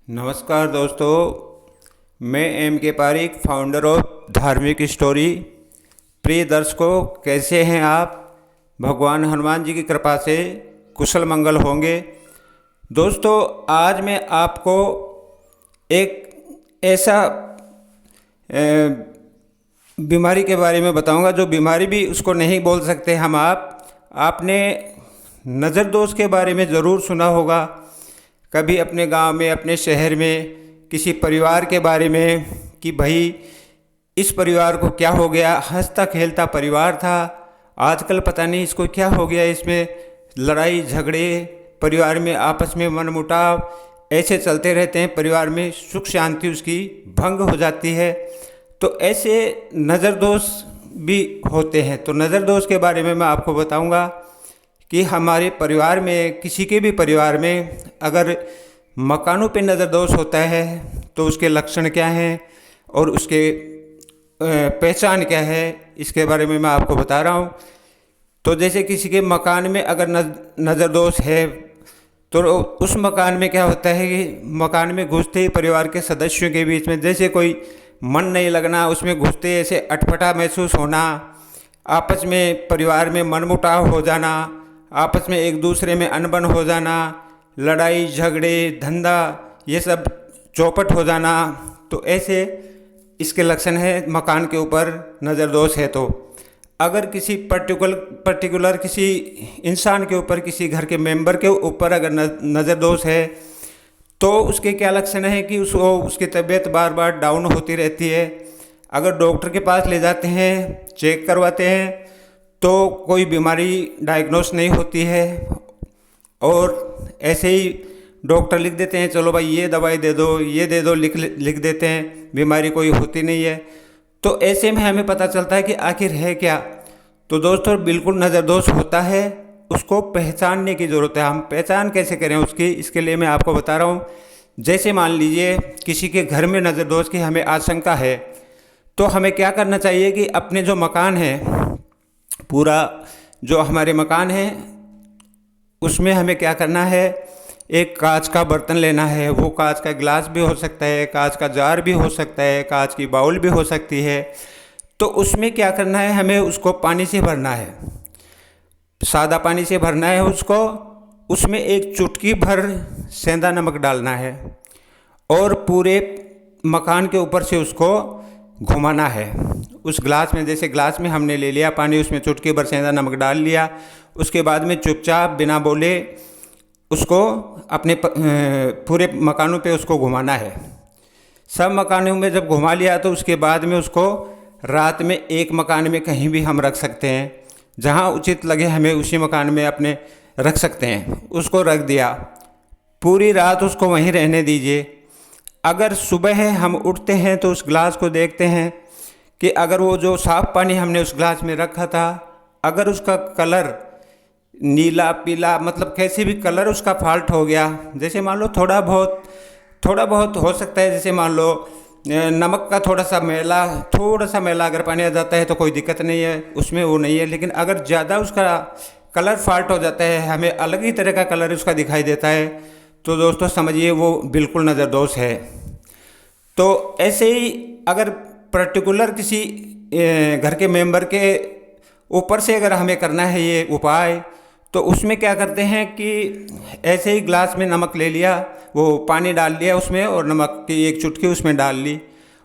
नमस्कार दोस्तों, मैं एम के पारिक, फाउंडर ऑफ धार्मिक स्टोरी। प्रिय दर्शकों, कैसे हैं आप? भगवान हनुमान जी की कृपा से कुशल मंगल होंगे। दोस्तों, आज मैं आपको एक ऐसा बीमारी के बारे में बताऊंगा जो बीमारी भी उसको नहीं बोल सकते हम आपने नज़र दोष के बारे में ज़रूर सुना होगा। कभी अपने गांव में, अपने शहर में किसी परिवार के बारे में कि भाई इस परिवार को क्या हो गया, हंसता खेलता परिवार था, आजकल पता नहीं इसको क्या हो गया, इसमें लड़ाई झगड़े, परिवार में आपस में मनमुटाव ऐसे चलते रहते हैं, परिवार में सुख शांति उसकी भंग हो जाती है। तो ऐसे नज़र दोष भी होते हैं। तो नज़र दोष के बारे में मैं आपको बताऊंगा कि हमारे परिवार में, किसी के भी परिवार में अगर मकानों पे नज़र दोष होता है तो उसके लक्षण क्या हैं और उसके पहचान क्या है, इसके बारे में मैं आपको बता रहा हूँ। तो जैसे किसी के मकान में अगर नज़र दोष है तो उस मकान में क्या होता है कि मकान में घुसते ही परिवार के सदस्यों के बीच में जैसे कोई मन नहीं लगना, उसमें घुसते ऐसे अटपटा महसूस होना, आपस में परिवार में मनमुटाव हो जाना, आपस में एक दूसरे में अनबन हो जाना, लड़ाई झगड़े धंधा ये सब चौपट हो जाना। तो ऐसे इसके लक्षण है मकान के ऊपर नज़र दोष है। तो अगर किसी पर्टिकुलर किसी इंसान के ऊपर, किसी घर के मेंबर के ऊपर अगर नज़र दोष है तो उसके क्या लक्षण है कि उसकी तबीयत बार बार डाउन होती रहती है। अगर डॉक्टर के पास ले जाते हैं, चेक करवाते हैं तो कोई बीमारी डायग्नोस नहीं होती है और ऐसे ही डॉक्टर लिख देते हैं, चलो भाई ये दवाई दे दो, ये दे दो, लिख देते हैं, बीमारी कोई होती नहीं है। तो ऐसे में हमें पता चलता है कि आखिर है क्या। तो दोस्तों, बिल्कुल नज़र दोष होता है, उसको पहचानने की ज़रूरत है। हम पहचान कैसे करें उसकी, इसके लिए मैं आपको बता रहा हूँ। जैसे मान लीजिए किसी के घर में नज़र दोष की हमें आशंका है तो हमें क्या करना चाहिए कि अपने जो मकान है, पूरा जो हमारे मकान है उसमें हमें क्या करना है, एक कांच का बर्तन लेना है। वो कांच का गिलास भी हो सकता है, कांच का जार भी हो सकता है, कांच की बाउल भी हो सकती है। तो उसमें क्या करना है, हमें उसको पानी से भरना है, सादा पानी से भरना है उसको। उसमें एक चुटकी भर सेंधा नमक डालना है और पूरे मकान के ऊपर से उसको घुमाना है। उस गिलास में, जैसे गिलास में हमने ले लिया पानी, उसमें चुटकी भर सेंधा नमक डाल लिया। उसके बाद में चुपचाप बिना बोले उसको अपने पूरे मकानों पे उसको घुमाना है। सब मकानों में जब घुमा लिया तो उसके बाद में उसको रात में एक मकान में कहीं भी हम रख सकते हैं, जहाँ उचित लगे हमें उसी मकान में अपने रख सकते हैं। उसको रख दिया, पूरी रात उसको वहीं रहने दीजिए। अगर सुबह हम उठते हैं तो उस गिलास को देखते हैं कि अगर वो जो साफ़ पानी हमने उस गिलास में रखा था, अगर उसका कलर नीला पीला, मतलब कैसे भी कलर उसका फॉल्ट हो गया, जैसे मान लो थोड़ा बहुत हो सकता है, जैसे मान लो नमक का थोड़ा सा मैला अगर पानी आ जाता है तो कोई दिक्कत नहीं है, उसमें वो नहीं है। लेकिन अगर ज़्यादा उसका कलर फॉल्ट हो जाता है, हमें अलग ही तरह का कलर उसका दिखाई देता है, तो दोस्तों समझिए वो बिल्कुल नज़र दोष है। तो ऐसे ही अगर पर्टिकुलर किसी घर के मेंबर के ऊपर से अगर हमें करना है ये उपाय, तो उसमें क्या करते हैं कि ऐसे ही ग्लास में नमक ले लिया, वो पानी डाल लिया उसमें और नमक की एक चुटकी उसमें डाल ली,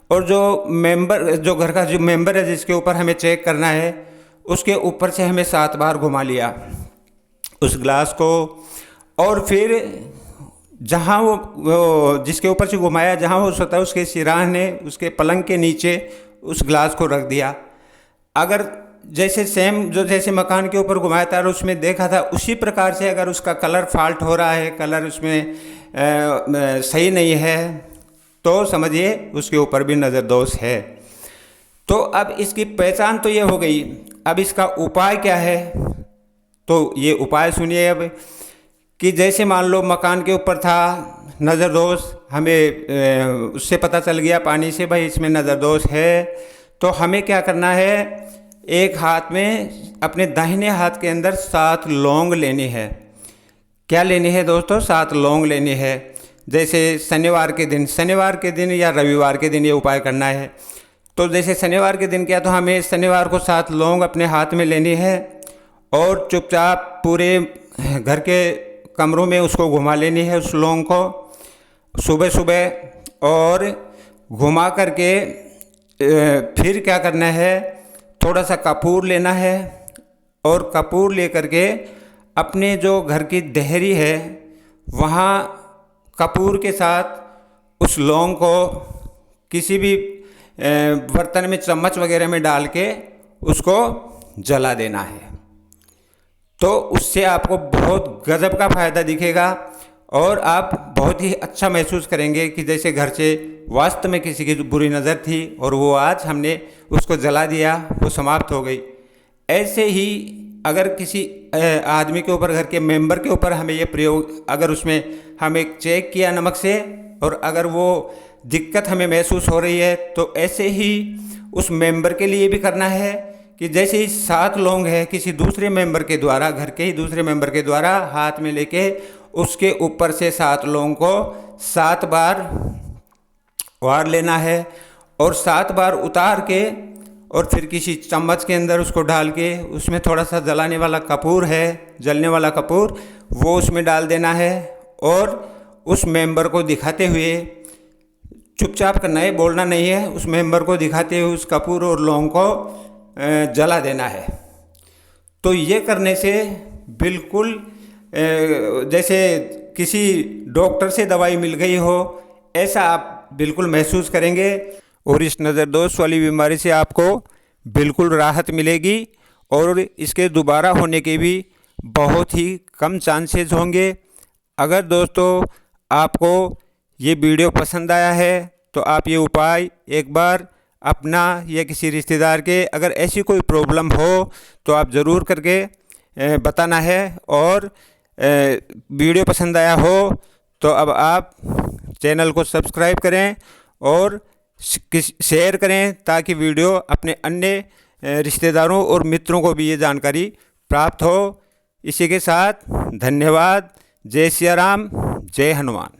और जो घर का जो मेंबर है जिसके ऊपर हमें चेक करना है, उसके ऊपर से हमें 7 बार घुमा लिया उस ग्लास को। और फिर जहाँ वो जिसके ऊपर से घुमाया, जहाँ वो सोता है उसके सिरहाने, उसके पलंग के नीचे उस ग्लास को रख दिया। अगर जैसे जैसे मकान के ऊपर घुमाया था और उसमें देखा था, उसी प्रकार से अगर उसका कलर फॉल्ट हो रहा है, कलर उसमें सही नहीं है, तो समझिए उसके ऊपर भी नज़र दोष है। तो अब इसकी पहचान तो ये हो गई, अब इसका उपाय क्या है? तो ये उपाय सुनिए अब, कि जैसे मान लो मकान के ऊपर था नज़र दोष, हमें उससे पता चल गया पानी से भाई इसमें नज़र दोष है, तो हमें क्या करना है, एक हाथ में, अपने दाहिने हाथ के अंदर 7 लौंग लेनी है। क्या लेनी है दोस्तों? 7 लौंग लेनी है। जैसे शनिवार के दिन या रविवार के दिन ये उपाय करना है। तो जैसे शनिवार के दिन क्या, तो हमें शनिवार को 7 लौंग अपने हाथ में लेनी है और चुपचाप पूरे घर के कमरों में उसको घुमा लेनी है उस लौंग को सुबह सुबह। और घुमा करके फिर क्या करना है, थोड़ा सा कपूर लेना है और कपूर ले करके अपने जो घर की देहरी है वहाँ कपूर के साथ उस लौंग को किसी भी बर्तन में, चम्मच वगैरह में डाल के उसको जला देना है। तो उससे आपको बहुत गजब का फ़ायदा दिखेगा और आप बहुत ही अच्छा महसूस करेंगे कि जैसे घर से वास्तव में किसी की बुरी नज़र थी और वो आज हमने उसको जला दिया, वो समाप्त हो गई। ऐसे ही अगर किसी आदमी के ऊपर, घर के मेंबर के ऊपर हमें ये प्रयोग, अगर उसमें हमें चेक किया नमक से और अगर वो दिक्कत हमें महसूस हो रही है, तो ऐसे ही उस मेंबर के लिए भी करना है कि जैसे ही 7 लौंग है किसी दूसरे मेंबर के द्वारा, घर के ही दूसरे मेंबर के द्वारा हाथ में लेके उसके ऊपर से 7 लौंग को 7 बार वार लेना है और 7 बार उतार के और फिर किसी चम्मच के अंदर उसको डाल के उसमें थोड़ा सा जलाने वाला कपूर है, जलने वाला कपूर, वो उसमें डाल देना है और उस मेंबर को दिखाते हुए, चुपचाप करना है, बोलना नहीं है, उस मेंबर को दिखाते हुए उस कपूर और लौंग को जला देना है। तो ये करने से बिल्कुल जैसे किसी डॉक्टर से दवाई मिल गई हो ऐसा आप बिल्कुल महसूस करेंगे और इस नज़र दोष वाली बीमारी से आपको बिल्कुल राहत मिलेगी और इसके दोबारा होने के भी बहुत ही कम चांसेस होंगे। अगर दोस्तों आपको ये वीडियो पसंद आया है तो आप ये उपाय एक बार अपना या किसी रिश्तेदार के, अगर ऐसी कोई प्रॉब्लम हो तो आप ज़रूर करके बताना है। और वीडियो पसंद आया हो तो अब आप चैनल को सब्सक्राइब करें और शेयर करें ताकि वीडियो अपने अन्य रिश्तेदारों और मित्रों को भी ये जानकारी प्राप्त हो। इसी के साथ धन्यवाद। जय सिया राम, जय हनुमान।